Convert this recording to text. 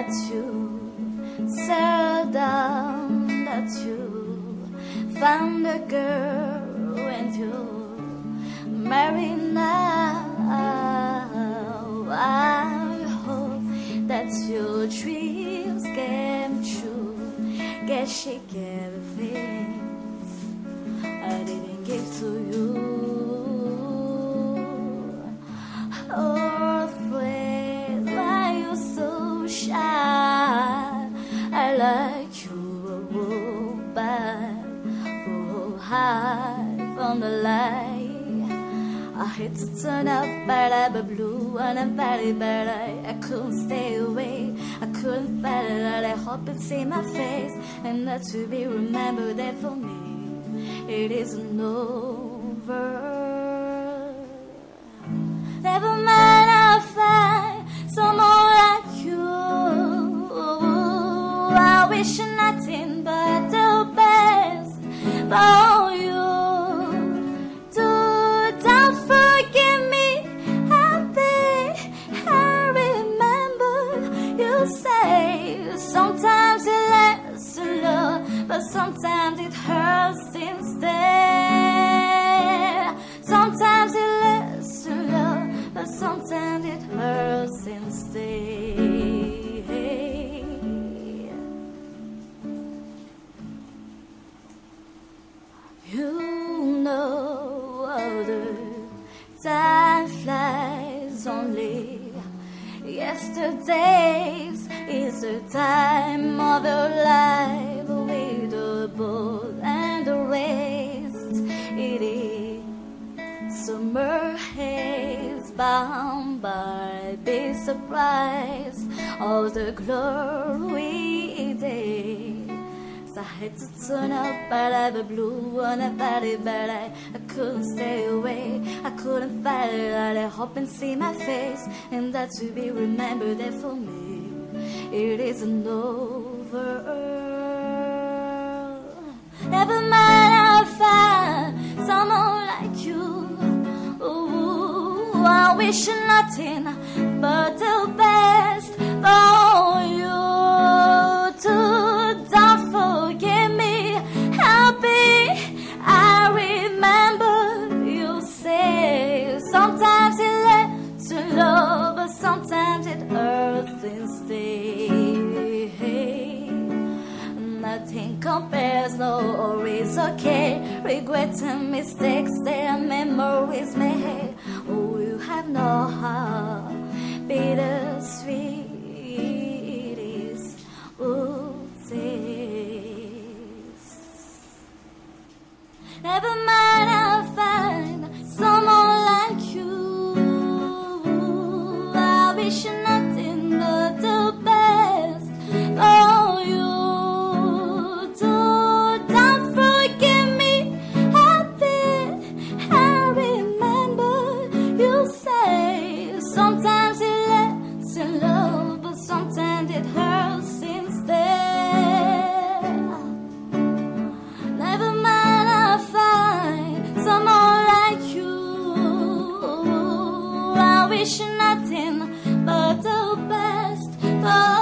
that you settled down, that you found a girl and you marry now. I hope that your dreams came true. Guess she gave the things I didn't give to you. Oh, afraid, why you so shy? I like you bad, for high from the light. I hate to turn up, but I be blue and I'm very bad. I couldn't stay away, I couldn't fight it. I hope and see my face, and that to be remembered. That for me, it isn't over. Never mind, I'll find someone like you. I wish nothing but the best for you. Don't forgive me, happy. I remember you say sometimes it lasts to love, but sometimes it hurts instead. Sometimes it lasts to love, but sometimes it hurts instead. You know other time flies only. Yesterdays is the time of your life, with the boat and the rest. It is summer haze, bound by big surprise of the glory day. I had to turn up, but I be blue on a body, but I couldn't stay away, I couldn't fight it. I hope and see my face, and that to be remembered. That for me, it isn't over. Never mind, I'll find someone like you. Ooh, I wish nothing but the best for you too. Don't forgive me, happy. I remember you say sometimes it leads to love, but sometimes it hurts instead. Nothing compares, no worries, okay. Regrets and mistakes, their memories made. Oh, you have no heart, bittersweet is never mind, I'll find someone like you. I wish nothing but the best for you too. Don't forgive me, happy. I remember you say sometimes it lasts in love, but sometimes it hurts instead. Never mind, I'll find someone like you. I wish nothing but the best for